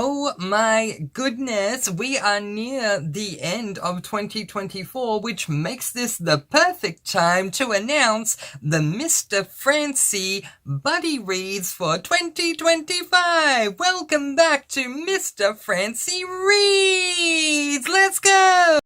Oh my goodness, we are near the end of 2024, which makes this the perfect time to announce the Mr. Francy Buddy Reads for 2025. Welcome back to Mr. Francy Reads. Let's go!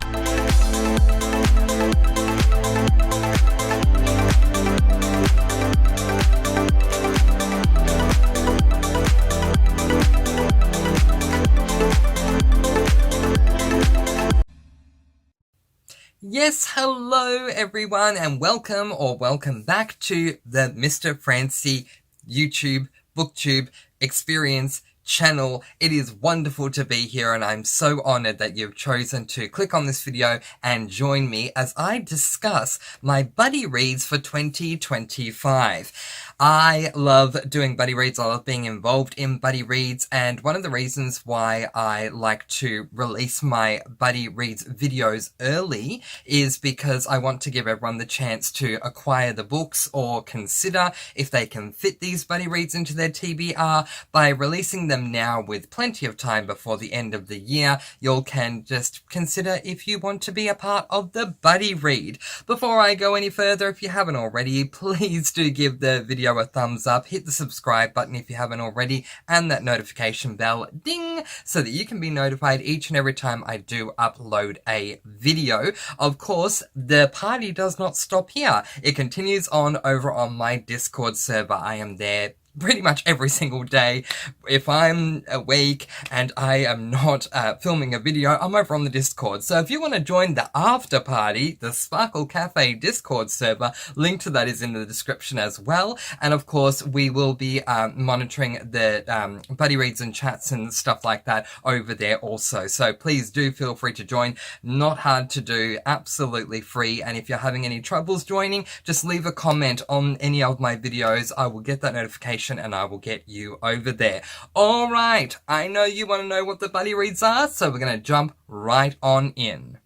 Yes, hello everyone, and welcome back to the Mr. Francy YouTube BookTube experience channel. It is wonderful to be here, and I'm so honored that you've chosen to click on this video and join me as I discuss my buddy reads for 2025. I love doing buddy reads. I love being involved in buddy reads, and one of the reasons why I like to release my buddy reads videos early is because I want to give everyone the chance to acquire the books or consider if they can fit these buddy reads into their TBR. By releasing them now with plenty of time before the end of the year, you can just consider if you want to be a part of the buddy read. Before I go any further, if you haven't already, please do give the video a thumbs up, hit the subscribe button if you haven't already, and that notification bell, ding, so that you can be notified each and every time I do upload a video. Of course, the party does not stop here. It continues on over on my Discord server. I am there pretty much every single day. If I'm awake and I am not filming a video, I'm over on the Discord. So if you want to join the after party, the Sparkle Cafe Discord server, link to that is in the description as well. And of course, we will be monitoring the buddy reads and chats and stuff like that over there also. So please do feel free to join. Not hard to do, absolutely free. And if you're having any troubles joining, just leave a comment on any of my videos. I will get that notification and I will get you over there. Alright, I know you want to know what the buddy reads are, so we're going to jump right on in.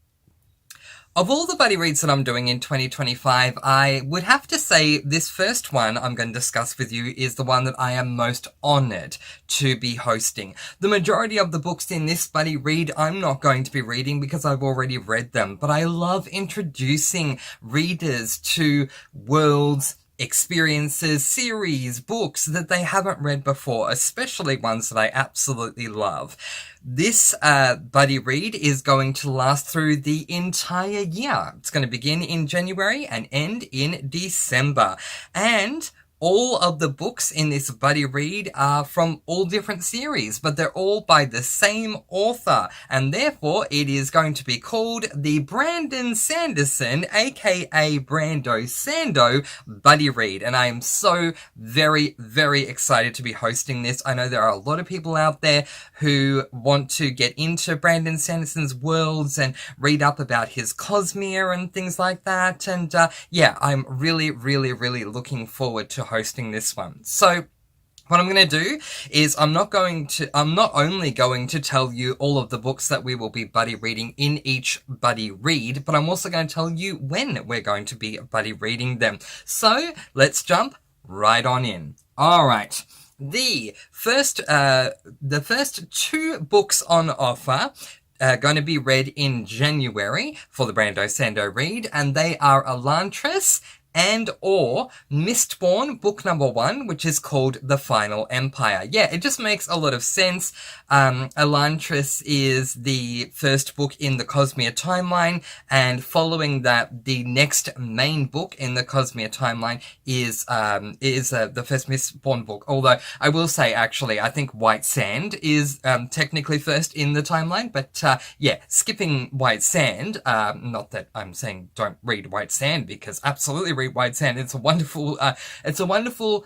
Of all the buddy reads that I'm doing in 2025, I would have to say this first one I'm going to discuss with you is the one that I am most honoured to be hosting. The majority of the books in this buddy read I'm not going to be reading because I've already read them, but I love introducing readers to worlds, experiences, series, books that they haven't read before, especially ones that I absolutely love. This buddy read is going to last through the entire year. It's going to begin in January and end in December. And all of the books in this buddy read are from all different series, but they're all by the same author, and therefore it is going to be called the Brandon Sanderson, aka Brando Sando, buddy read. And I am so very, very excited to be hosting this. I know there are a lot of people out there who want to get into Brandon Sanderson's worlds and read up about his Cosmere and things like that. And yeah, I'm really, really, really looking forward to hosting this one. So what I'm going to do is I'm not only going to tell you all of the books that we will be buddy reading in each buddy read, but I'm also going to tell you when we're going to be buddy reading them. So let's jump right on in. All right. The first two books on offer going to be read in January for the Brando Sando read, and they are Elantris and or Mistborn book number 1, which is called The Final Empire. Yeah, it just makes a lot of sense. Elantris is the first book in the Cosmere timeline, and following that, the next main book in the Cosmere timeline is the first Mistborn book. Although I will say, actually, I think White Sand is technically first in the timeline, but yeah, skipping White Sand. Not that I'm saying don't read White Sand, because absolutely read White Sand. It's a wonderful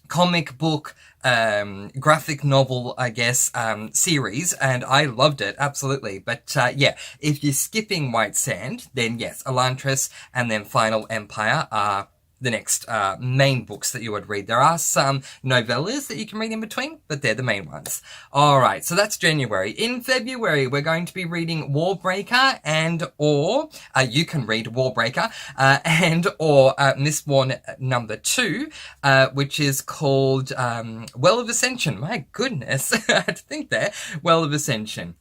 comic book, graphic novel, I guess, series, and I loved it, absolutely. But yeah, if you're skipping White Sand, then yes, Elantris and then Final Empire are the next main books that you would read. There are some novellas that you can read in between, but they're the main ones. All right, so that's January. In February, we're going to be reading Warbreaker you can read Warbreaker or Mistborn number 2, which is called Well of Ascension. My goodness, I had to think there. Well of Ascension.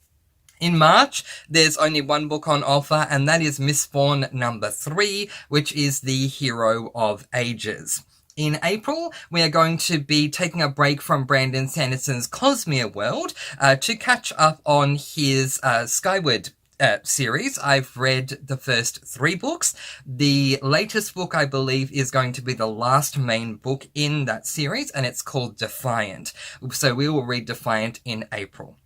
In March, there's only one book on offer, and that is Mistborn number 3, which is The Hero of Ages. In April, we are going to be taking a break from Brandon Sanderson's Cosmere World to catch up on his Skyward series. I've read the first 3 books. The latest book, I believe, is going to be the last main book in that series, and it's called Defiant. So we will read Defiant in April.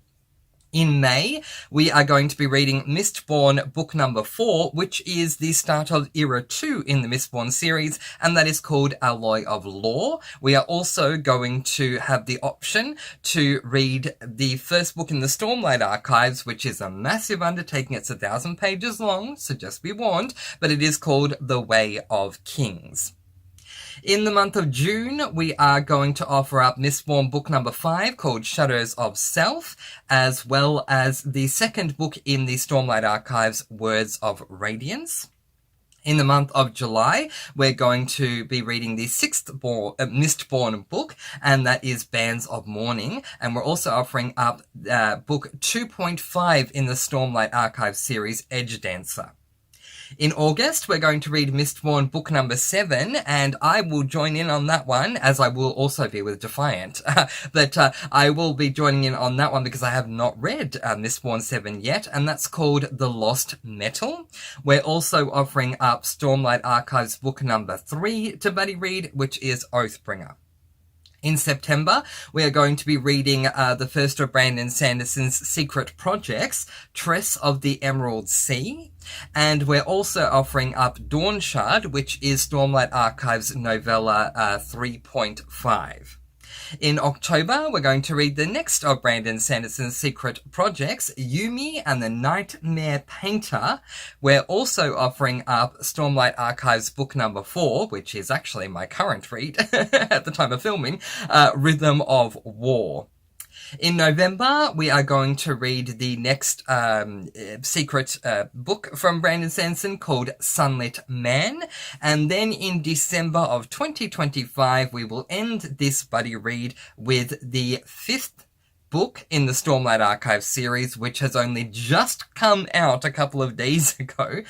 In May, we are going to be reading Mistborn book number 4, which is the start of Era 2 in the Mistborn series, and that is called Alloy of Law. We are also going to have the option to read the first book in the Stormlight Archives, which is a massive undertaking. It's 1,000 pages long, so just be warned, but it is called The Way of Kings. In the month of June, we are going to offer up Mistborn book number 5 called Shadows of Self, as well as the second book in the Stormlight Archives, Words of Radiance. In the month of July, we're going to be reading the 6th Mistborn book, and that is Bands of Mourning. And we're also offering up book 2.5 in the Stormlight Archives series, Edge Dancer. In August, we're going to read Mistborn book number 7, and I will join in on that one, as I will also be with Defiant. But I will be joining in on that one because I have not read Mistborn 7 yet, and that's called The Lost Metal. We're also offering up Stormlight Archives book number 3 to buddy read, which is Oathbringer. In September, we are going to be reading the first of Brandon Sanderson's secret projects, Tress of the Emerald Sea. And we're also offering up Dawnshard, which is Stormlight Archives novella 3.5. In October, we're going to read the next of Brandon Sanderson's secret projects, Yumi and the Nightmare Painter. We're also offering up Stormlight Archives book number 4, which is actually my current read at the time of filming, Rhythm of War. In November, we are going to read the next secret book from Brandon Sanderson called Sunlit Man. And then in December of 2025, we will end this buddy read with the 5th book in the Stormlight Archives series, which has only just come out a couple of days ago,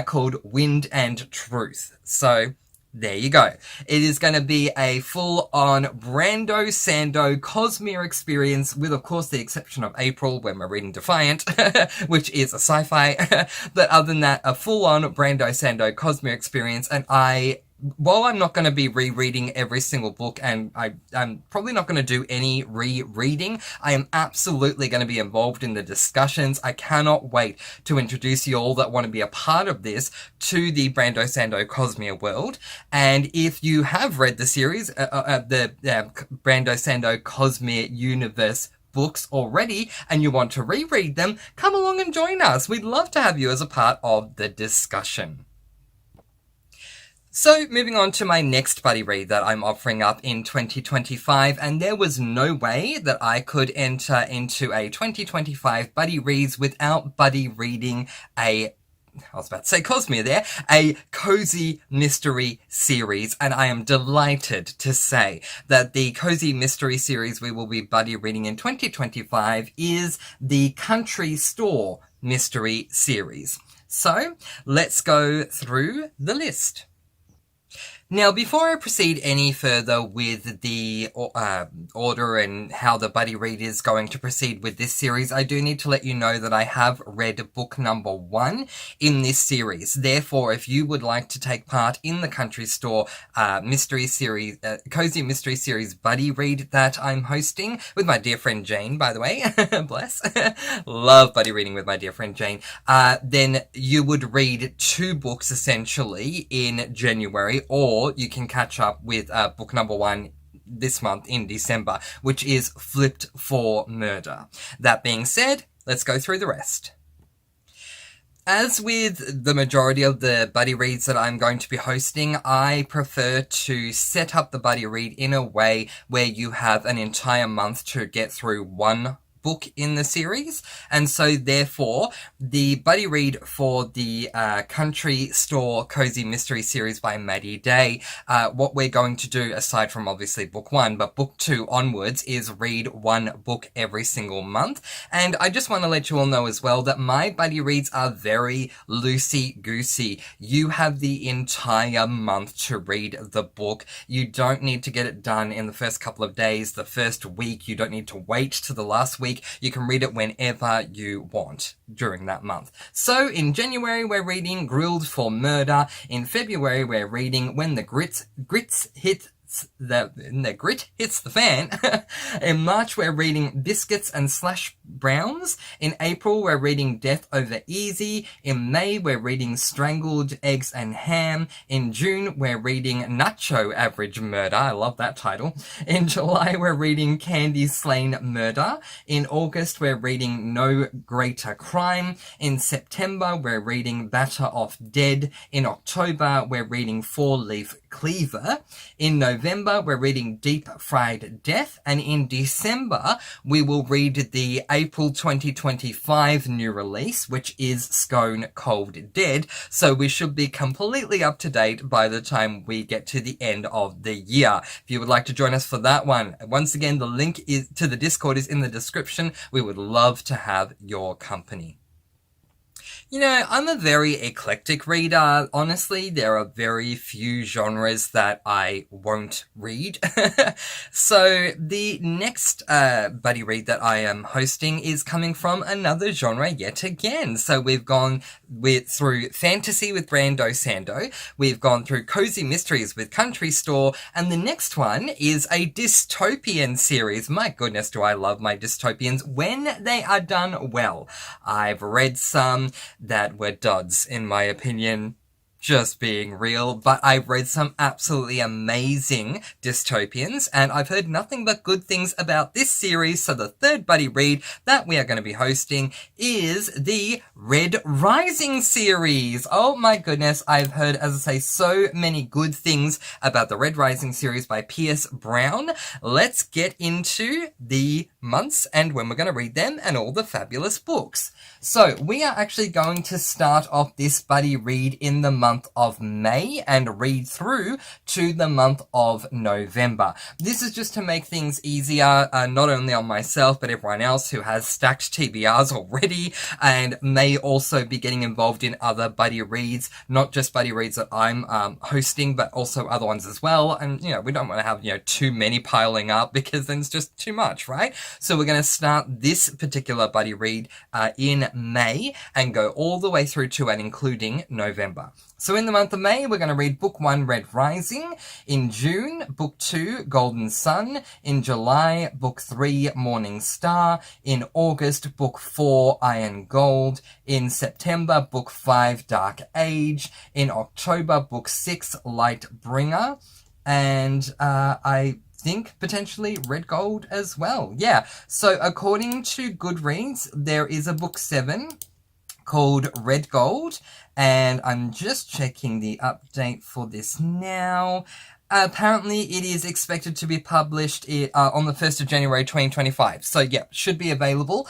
called Wind and Truth. So there you go. It is going to be a full-on Brando Sando Cosmere experience with, of course, the exception of April when we're reading Defiant, which is a sci-fi. But other than that, a full-on Brando Sando Cosmere experience. And while I'm not going to be rereading every single book, and I'm probably not going to do any rereading, I am absolutely going to be involved in the discussions. I cannot wait to introduce you all that want to be a part of this to the Brando Sando Cosmere world. And if you have read the series, the Brando Sando Cosmere universe books already, and you want to reread them, come along and join us. We'd love to have you as a part of the discussion. So, moving on to my next buddy read that I'm offering up in 2025, and there was no way that I could enter into a 2025 buddy reads without buddy reading a cozy mystery series, and I am delighted to say that the cozy mystery series we will be buddy reading in 2025 is the Country Store mystery series. So, let's go through the list. Now, before I proceed any further with the order and how the buddy read is going to proceed with this series, I do need to let you know that I have read book number 1 in this series. Therefore, if you would like to take part in the Country Store mystery series, cozy mystery series buddy read that I'm hosting with my dear friend Jane, by the way, bless, love buddy reading with my dear friend Jane, then you would read 2 books essentially in January, or you can catch up with book number 1 this month in December, which is Flipped for Murder. That being said, let's go through the rest. As with the majority of the buddy reads that I'm going to be hosting, I prefer to set up the buddy read in a way where you have an entire month to get through one book in the series, and so therefore the buddy read for the Country Store Cozy Mystery series by Maddie Day, what we're going to do, aside from obviously book 1, but book 2 onwards, is read one book every single month. And I just want to let you all know as well that my buddy reads are very loosey-goosey. You have the entire month to read the book. You don't need to get it done in the first couple of days, the first week. You don't need to wait to the last week. You can read it whenever you want during that month. So in January, we're reading Grilled for Murder. In February, we're reading When the Grit Hits the Fan. In March, we're reading Biscuits and Slash Browns. In April, we're reading Death Over Easy. In May, we're reading Strangled Eggs and Ham. In June, we're reading Nacho Average Murder. I love that title. In July, we're reading Candy Slain Murder. In August, we're reading No Greater Crime. In September, we're reading Batter Off Dead. In October, we're reading Four Leaf Cleaver. In November, we're reading Deep Fried Death. And in December, we will read the April 2025 new release, which is Scone Cold Dead. So we should be completely up to date by the time we get to the end of the year. If you would like to join us for that one, once again, the link to the Discord is in the description. We would love to have your company. You know, I'm a very eclectic reader. Honestly, there are very few genres that I won't read. So the next buddy read that I am hosting is coming from another genre yet again. So we've gone through fantasy with Brando Sando. We've gone through cozy mysteries with Country Store. And the next one is a dystopian series. My goodness, do I love my dystopians when they are done well. I've read some that were duds, in my opinion, just being real, but I've read some absolutely amazing dystopians, and I've heard nothing but good things about this series. So the third buddy read that we are going to be hosting is the Red Rising series. Oh my goodness, I've heard, as I say, so many good things about the Red Rising series by Pierce Brown. Let's get into the months and when we're going to read them and all the fabulous books. So we are actually going to start off this buddy read in the month of May and read through to the month of November. This is just to make things easier, not only on myself, but everyone else who has stacked TBRs already and may also be getting involved in other buddy reads, not just buddy reads that I'm hosting, but also other ones as well. And, you know, we don't want to have, too many piling up because then it's just too much, right? So we're going to start this particular buddy read in May and go all the way through to and including November. So in the month of May, we're going to read Book 1, Red Rising. In June, Book 2, Golden Sun. In July, Book 3, Morning Star. In August, Book 4, Iron Gold. In September, Book 5, Dark Age. In October, Book 6, Light Bringer. And I think potentially Red Gold as well. Yeah, so according to Goodreads, there is a Book 7 called Red Gold, and I'm just checking the update for this now. Apparently, it is expected to be published on the 1st of January 2025. So, yeah, should be available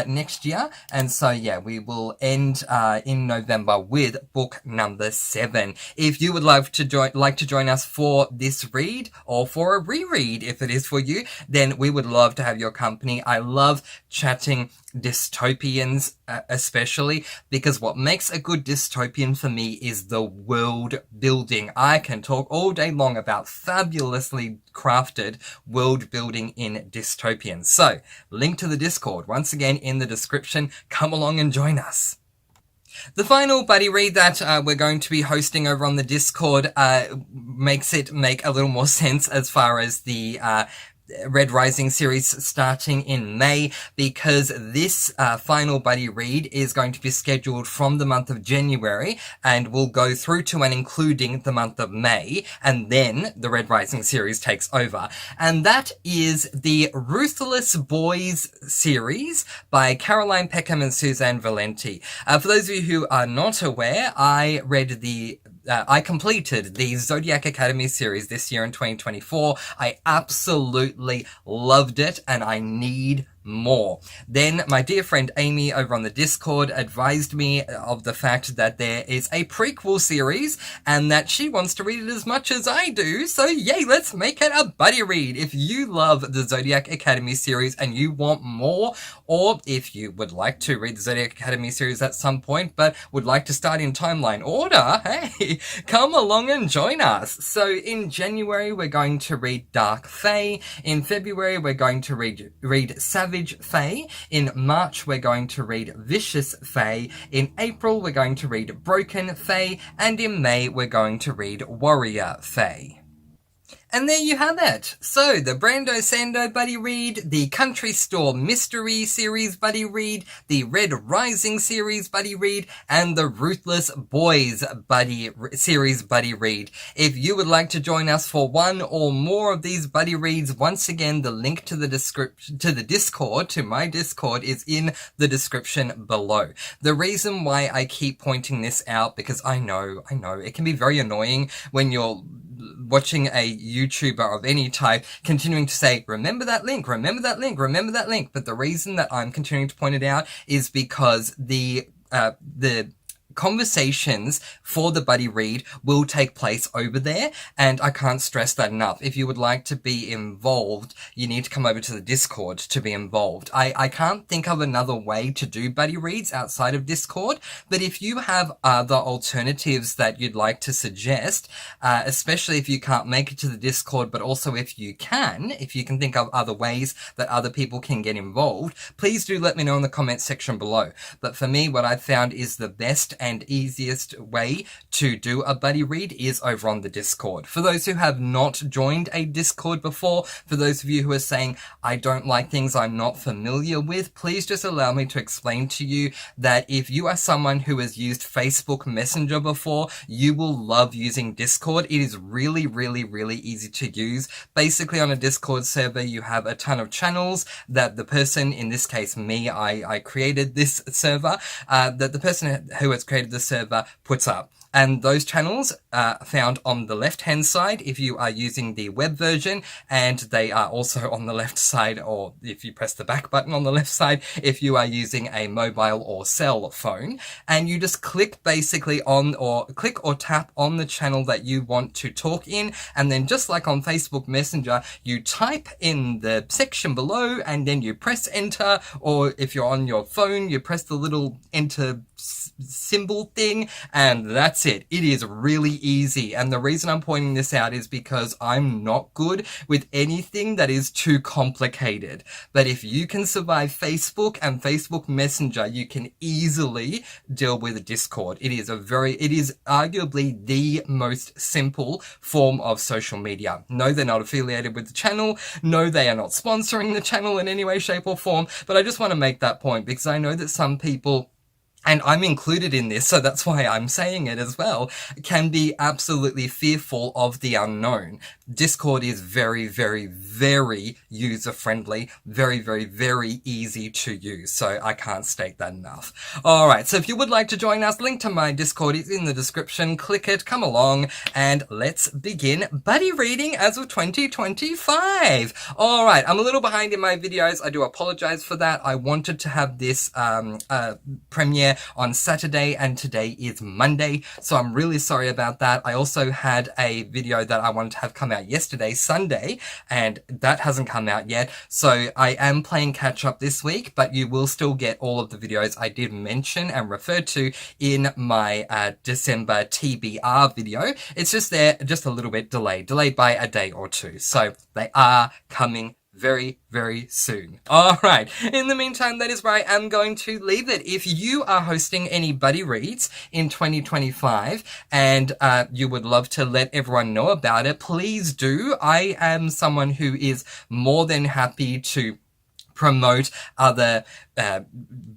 next year. And so, yeah, we will end in November with book number 7. If you would like to join us for this read or for a reread, if it is for you, then we would love to have your company. I love chatting dystopians, especially because what makes a good dystopian for me is the world building. I can talk all day long about fabulously crafted world building in dystopians. So, link to the Discord once again in the description. Come along and join us. The final buddy read that we're going to be hosting over on the Discord makes it make a little more sense as far as the Red Rising series starting in May, because this final buddy read is going to be scheduled from the month of January and will go through to and including the month of May, and then the Red Rising series takes over. And that is the Ruthless Boys series by Caroline Peckham and Suzanne Valenti. For those of you who are not aware, I completed the Zodiac Academy series this year in 2024. I absolutely loved it, and I need more. Then my dear friend Amy over on the Discord advised me of the fact that there is a prequel series and that she wants to read it as much as I do. So yay, let's make it a buddy read. If you love the Zodiac Academy series and you want more, or if you would like to read the Zodiac Academy series at some point but would like to start in timeline order, hey, come along and join us. So in January we're going to read Dark Fae. In February we're going to read Savage Fae. In March we're going to read Vicious Fae. In April we're going to read Broken Fae, and in May we're going to read Warrior Fae. And there you have it. So, the Brando Sando buddy read, the Country Store Mystery series buddy read, the Red Rising series buddy read, and the Ruthless Boys series buddy read. If you would like to join us for one or more of these buddy reads, once again, the link to the Discord, to my Discord, is in the description below. The reason why I keep pointing this out, because I know, it can be very annoying when you're watching a YouTuber of any type continuing to say, remember that link, remember that link, remember that link. But the reason that I'm continuing to point it out is because the conversations for the buddy read will take place over there, and I can't stress that enough. If you would like to be involved, you need to come over to the Discord to be involved. I can't think of another way to do buddy reads outside of Discord, but if you have other alternatives that you'd like to suggest, especially if you can't make it to the Discord, but also if you can think of other ways that other people can get involved, please do let me know in the comments section below. But for me, what I've found is the best and easiest way to do a buddy read is over on the Discord. For those who have not joined a Discord before, for those of you who are saying, I don't like things I'm not familiar with, please just allow me to explain to you that if you are someone who has used Facebook Messenger before, you will love using Discord. It is really, really, really easy to use. Basically, on a Discord server, you have a ton of channels that the person, in this case me, I created this server, that the person who has created the server puts up. And those channels are found on the left-hand side if you are using the web version, and they are also on the left side, or if you press the back button on the left side, if you are using a mobile or cell phone. And you just click basically on, or click or tap on the channel that you want to talk in, and then just like on Facebook Messenger, you type in the section below, and then you press enter, or if you're on your phone, you press the little enter symbol thing, and that's it. It is really easy. And the reason I'm pointing this out is because I'm not good with anything that is too complicated. But if you can survive Facebook and Facebook Messenger, you can easily deal with Discord. It is arguably the most simple form of social media. No, they're not affiliated with the channel. No, they are not sponsoring the channel in any way, shape or form. But I just want to make that point because I know that some people, and I'm included in this, so that's why I'm saying it as well, can be absolutely fearful of the unknown. Discord is very, very, very user-friendly, very, very, very easy to use, so I can't state that enough. Alright, so if you would like to join us, link to my Discord is in the description, click it, come along, and let's begin buddy reading as of 2025. Alright, I'm a little behind in my videos, I do apologize for that. I wanted to have this premiere on Saturday, and today is Monday, so I'm really sorry about that. I also had a video that I wanted to have come out yesterday, Sunday, and that hasn't come out yet, so I am playing catch up this week, but you will still get all of the videos I did mention and refer to in my December TBR video. It's just there, just a little bit delayed by a day or two, so they are coming very, very soon. Alright, in the meantime, that is where I am going to leave it. If you are hosting any buddy reads in 2025 and you would love to let everyone know about it, please do. I am someone who is more than happy to promote other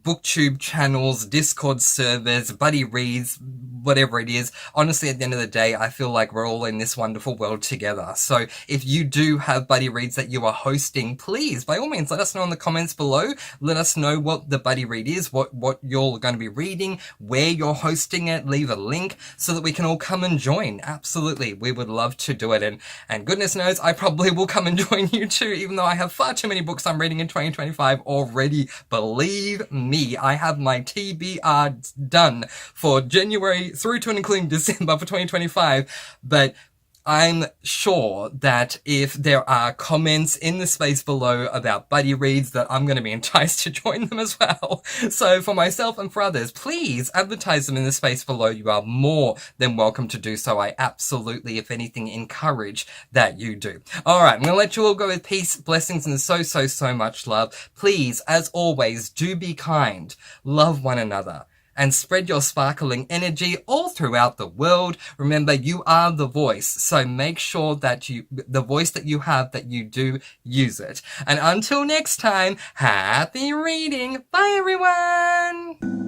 booktube channels, Discord servers, buddy reads, whatever it is. Honestly, at the end of the day, I feel like we're all in this wonderful world together. So if you do have buddy reads that you are hosting, please, by all means, let us know in the comments below. Let us know what the buddy read is, what you're going to be reading, where you're hosting it. Leave a link so that we can all come and join. Absolutely, we would love to do it. And goodness knows, I probably will come and join you too, even though I have far too many books I'm reading in 2025 already. Believe me, I have my TBR done for January through to and including December for 2025, but I'm sure that if there are comments in the space below about buddy reads, that I'm going to be enticed to join them as well. So for myself and for others, please advertise them in the space below. You are more than welcome to do so. I absolutely, if anything, encourage that you do. Alright, I'm going to let you all go with peace, blessings, and so much love. Please, as always, do be kind. Love one another. And spread your sparkling energy all throughout the world. Remember, you are the voice, so make sure that the voice that you have, that you do use it. And until next time, happy reading. Bye, everyone!